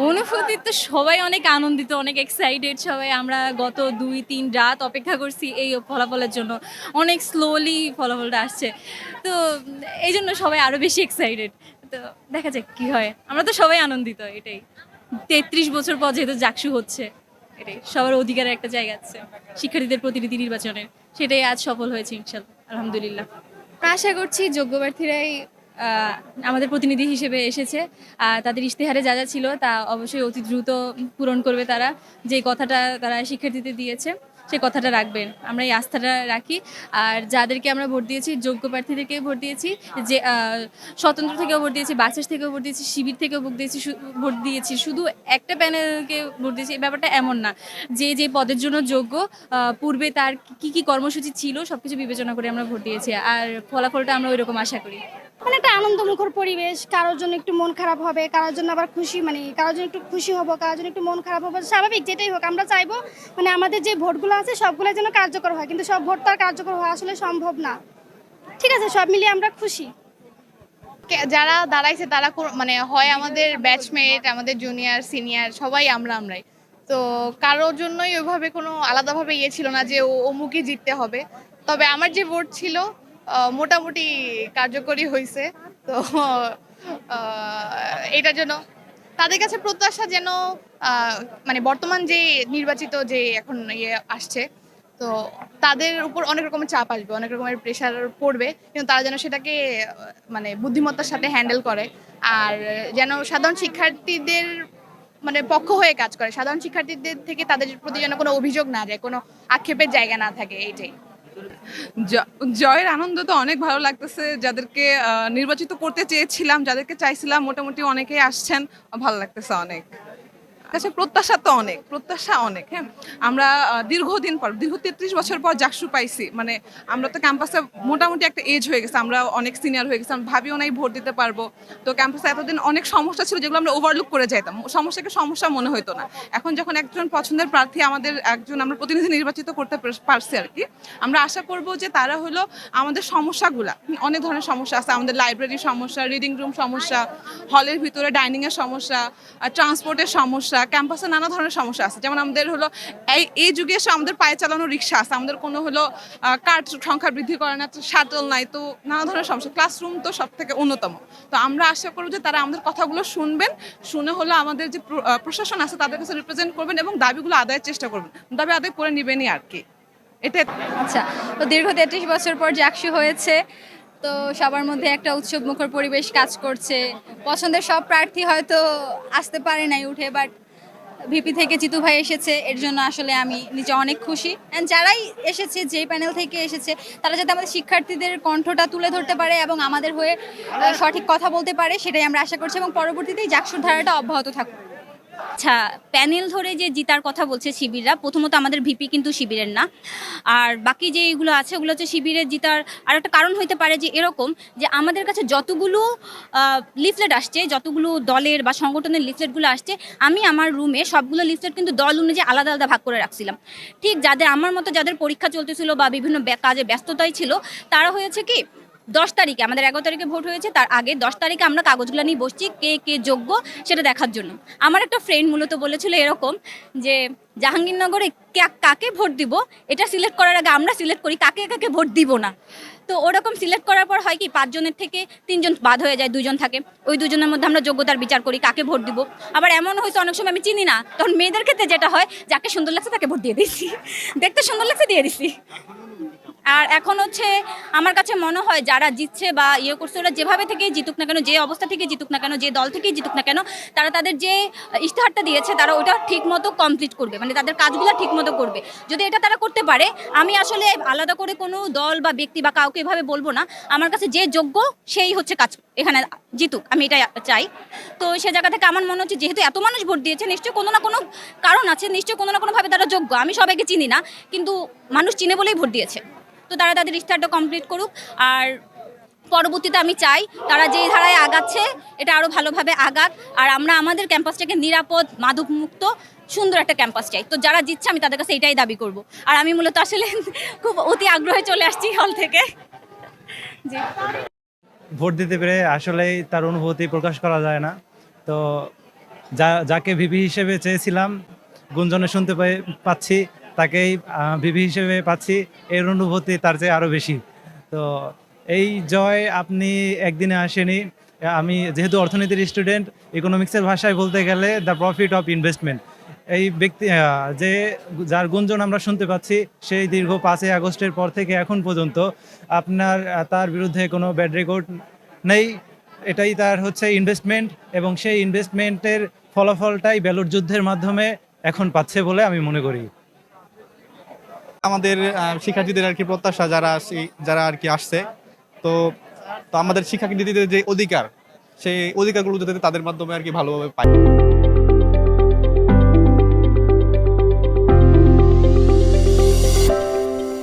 অনুভূতি তো সবাই অনেক আনন্দিত, অনেক এক্সাইটেড। সবাই আমরা গত 2-3 রাত অপেক্ষা করছি এই ফলাফলের জন্য। অনেক স্লোলি ফলাফলটা আসছে, তো এই জন্য সবাই আরও বেশি এক্সাইটেড। তো দেখা যাক কী হয়। আমরা তো সবাই আনন্দিত, এটাই। 33 বছর পর যেহেতু জাকসু হচ্ছে, এটাই সবার অধিকারের একটা জায়গা আছে শিক্ষার্থীদের প্রতিনিধি নির্বাচনের, সেটাই আজ সফল হয়েছে ইনশাল্লাহ, আলহামদুলিল্লাহ। আশা করছি যোগ্য প্রার্থীরাই আমাদের প্রতিনিধি হিসেবে এসেছে। তাদের ইশতেহারে যা যা ছিল তা অবশ্যই অতি দ্রুত পূরণ করবে তারা। যে কথাটা তারা শিক্ষার্থীদের দিয়েছে সেই কথাটা রাখবেন, আমরা এই আস্থাটা রাখি। আর যাদেরকে আমরা ভোট দিয়েছি যোগ্য প্রার্থীদেরকে ভোট দিয়েছি, যে স্বতন্ত্র থেকেও ভোট দিয়েছি, বাকশাল থেকেও ভোট দিয়েছি, শিবির থেকেও ভোট দিয়েছি, শুধু একটা প্যানেলকে ভোট দিয়েছি। এই ব্যাপারটা এমন না, যে যে পদের জন্য যোগ্য পূর্বে তার কি কি কর্মসূচি ছিল সব কিছু বিবেচনা করে আমরা ভোট দিয়েছি, আর ফলাফলটা আমরা ওই রকম আশা করি। মানে একটা আনন্দমুখর পরিবেশ, কারোর জন্য একটু মন খারাপ হবে, কারোর জন্য আবার খুশি, মানে কারোর জন্য একটু খুশি হবো, কারোর জন্য একটু মন খারাপ হবে, স্বাভাবিক যেটাই হোক। আমরা চাইবো মানে আমাদের যে ভোটগুলো আছে সবগুলো যেন কার্যকর হয়, কিন্তু সব ভোট তো আর কার্যকর হওয়া আসলে সম্ভব না। ঠিক আছে, সব মিলিয়ে আমরা খুশি। যারা দাঁড়াইছে তারা মানে হয় আমাদের ব্যাচমেট, আমাদের জুনিয়র সিনিয়র সবাই আমরাই। তো কারোর জন্যই ওইভাবে কোনো আলাদাভাবে ইয়ে ছিল না যে অমুকই জিততে হবে। তবে আমার যে ভোট ছিল মোটামুটি কার্যকরী হয়েছে। তো এটার জন্য তাদের কাছে প্রত্যাশা যেন মানে বর্তমান যে নির্বাচিত যে এখন ইয়ে আসছে, তো তাদের উপর অনেক রকমের চাপ আসবে, অনেক রকমের প্রেশার পড়বে, কিন্তু তারা যেন সেটাকে মানে বুদ্ধিমত্তার সাথে হ্যান্ডেল করে। আর যেন সাধারণ শিক্ষার্থীদের মানে পক্ষ হয়ে কাজ করে, সাধারণ শিক্ষার্থীদের থেকে তাদের প্রতি যেন কোনো অভিযোগ না যায়, কোনো আক্ষেপের জায়গা না থাকে, এইটাই। জয়ের আনন্দ তো অনেক ভালো লাগতেছে। যাদেরকে নির্বাচিত করতে চেয়েছিলাম, যাদেরকে চাইছিলাম, মোটামুটি অনেকেই আসছেন, ভালো লাগতেছে অনেক। কাছে প্রত্যাশা তো অনেক, প্রত্যাশা অনেক। হ্যাঁ, আমরা দীর্ঘদিন পর, দীর্ঘ 33 বছর পর জাকসু পাইছি। মানে আমরা তো ক্যাম্পাসে মোটামুটি একটা এজ হয়ে গেছে, আমরা অনেক সিনিয়র হয়ে গেছি, আমরা ভাবিও নাই ভোট দিতে পারবো। তো ক্যাম্পাসে এতদিন অনেক সমস্যা ছিল যেগুলো আমরা ওভারলুক করে যেতাম, সমস্যাকে সমস্যা মনে হতো না। এখন যখন একজন পছন্দের প্রার্থী আমাদের একজন আমরা প্রতিনিধি নির্বাচিত করতে পারছি আর কি, আমরা আশা করব যে তারা হলো আমাদের সমস্যাগুলা, অনেক ধরনের সমস্যা আছে আমাদের, লাইব্রেরির সমস্যা, রিডিং রুম সমস্যা, হলের ভিতরে ডাইনিংয়ের সমস্যা, ট্রান্সপোর্টের সমস্যা, ক্যাম্পাসে নানা ধরনের সমস্যা আছে। যেমন আমাদের হলো এই যুগে এসে আমাদের পায়ে চালানো রিক্সা আছে, আমাদের কোনো হলো কার্ড সংখ্যা বৃদ্ধি করে না, শাটল নাই, তো নানা ধরনের সমস্যা। ক্লাসরুম তো সব থেকে অন্যতম। তো আমরা আশা করব যে তারা আমাদের কথাগুলো শুনবেন, শুনে হলো আমাদের যে প্রশাসন আছে তাদের কাছে রিপ্রেজেন্ট করবেন এবং দাবিগুলো আদায়ের চেষ্টা করবেন, দাবি আদায় করে নেবেনই আর কি। এটা আচ্ছা, তো দীর্ঘ 33 বছর পর জাকসু হয়েছে, তো সবার মধ্যে একটা উৎসবমুখর পরিবেশ কাজ করছে। পছন্দের সব প্রার্থী হয়তো আসতে পারে নাই উঠে, বাট ভিপি থেকে জিতু ভাই এসেছে, এর জন্য আসলে আমি নিজে অনেক খুশি। অ্যান্ড যারাই এসেছে, যেই প্যানেল থেকে এসেছে, তারা যাতে আমাদের শিক্ষার্থীদের কণ্ঠটা তুলে ধরতে পারে এবং আমাদের হয়ে সঠিক কথা বলতে পারে, সেটাই আমরা আশা করছি, এবং পরবর্তীতেই জাকসুর ধারাটা অব্যাহত থাকুক। আচ্ছা, প্যানেল ধরে যে জিতার কথা বলছে শিবিররা, প্রথমত আমাদের ভিপি কিন্তু শিবিরের না। আর বাকি যেগুলো আছে ওগুলো হচ্ছে শিবিরের জিতার আর একটা কারণ হইতে পারে যে এরকম, যে আমাদের কাছে যতগুলো লিফলেট আসছে, যতগুলো দলের বা সংগঠনের লিফলেটগুলো আসছে, আমি আমার রুমে সবগুলো লিফলেট কিন্তু দল অনুযায়ী আলাদা আলাদা ভাগ করে রাখছিলাম। ঠিক যাদের আমার মতো যাদের পরীক্ষা চলতেছিল বা বিভিন্ন কাজে ব্যস্ততায় ছিল, তারা হয়েছে কি 10 তারিখে, আমাদের 11 তারিখে ভোট হয়েছে, তার আগে 10 তারিখে আমরা কাগজগুলো নিয়ে বসছি কে কে যোগ্য সেটা দেখার জন্য। আমার একটা ফ্রেন্ড মূলত বলেছিল এরকম যে জাহাঙ্গীরনগরে কাকে ভোট দিব এটা সিলেক্ট করার আগে আমরা সিলেক্ট করি কাকে কাকে ভোট দিব না। তো ওরকম সিলেক্ট করার পর হয় কি 5 জনের থেকে 3 জন বাদ হয়ে যায়, 2 জন থাকে, ওই 2 জনের মধ্যে আমরা যোগ্যতার বিচার করি কাকে ভোট দিব। আবার এমন হয়েছে অনেক সময় আমি চিনি না, তখন মেয়েদের ক্ষেত্রে যেটা হয় যাকে সুন্দর লাগছে তাকে ভোট দিয়ে দিচ্ছি, দেখতে সুন্দর লাগছে দিয়ে দিচ্ছি। আর এখন হচ্ছে আমার কাছে মনে হয় যারা জিতছে বা ইয়ে করছে ওরা যেভাবে থেকে জিতুক না কেন, যে অবস্থা থেকে জিতুক না কেন, যে দল থেকেই জিতুক না কেন, তারা তাদের যে ইশতেহারটা দিয়েছে তারা ওটা ঠিক মতো কমপ্লিট করবে, মানে তাদের কাজগুলো ঠিক মতো করবে। যদি এটা তারা করতে পারে, আমি আসলে আলাদা করে কোনো দল বা ব্যক্তি বা কাউকে এভাবে বলবো না, আমার কাছে যে যোগ্য সেই হচ্ছে কাজ এখানে জিতুক, আমি এটা চাই। তো সে জায়গা থেকে আমার মনে হচ্ছে যেহেতু এত মানুষ ভোট দিয়েছে নিশ্চয়ই কোনো না কোনো কারণ আছে, নিশ্চয়ই কোনো না কোনোভাবে তারা যোগ্য। আমি সবাইকে চিনি না, কিন্তু মানুষ চিনে বলেই ভোট দিয়েছে। তো তারা তাদের ইশতেহারটা কমপ্লিট করুক। আর পরবর্তীতে আমি চাই তারা যে ধারায় আগাচ্ছে এটা আরও ভালোভাবে আগাক। আর আমরা আমাদের ক্যাম্পাসটাকে নিরাপদ, মাদকমুক্ত, সুন্দর একটা ক্যাম্পাস চাই। তো যারা জিতছে আমি তাদের কাছে এটাই দাবি করব। আর আমি মূলত আসলে খুব অতি আগ্রহে চলে আসছি হল থেকে। জি, ভোট দিতে পেরে আসলেই তার অনুভূতি প্রকাশ করা যায় না। তো যাকে ভিপি হিসেবে চেয়েছিলাম, গুঞ্জনে শুনতে পাচ্ছি তাকেই ভিপি হিসেবে পাচ্ছি, এর অনুভূতি তার চেয়ে আরও বেশি। তো এই জয় আপনি একদিনে আসেনি। আমি যেহেতু অর্থনীতির স্টুডেন্ট, ইকোনমিক্সের ভাষায় বলতে গেলে দ্য প্রফিট অফ ইনভেস্টমেন্ট। এই ব্যক্তি যার গুঞ্জন আমরা শুনতে পাচ্ছি, সেই দীর্ঘ 5ই আগস্টের পর থেকে এখন পর্যন্ত তার বিরুদ্ধে কোনো ব্যাড রেকর্ড নেই। এটাই তার হচ্ছে ইনভেস্টমেন্ট, এবং সেই ইনভেস্টমেন্টের ফলাফলটাই ব্যালট যুদ্ধের মাধ্যমে এখন পাচ্ছে বলে আমি মনে করি। আমাদের শিক্ষার্থীদের আর কি প্রত্যাশা যারা আর কি আসছে, তো তো আমাদের শিক্ষার্থীদের যে অধিকার, সেই অধিকারগুলো যাতে তাদের মাধ্যমে আর কি ভালোভাবে পায়।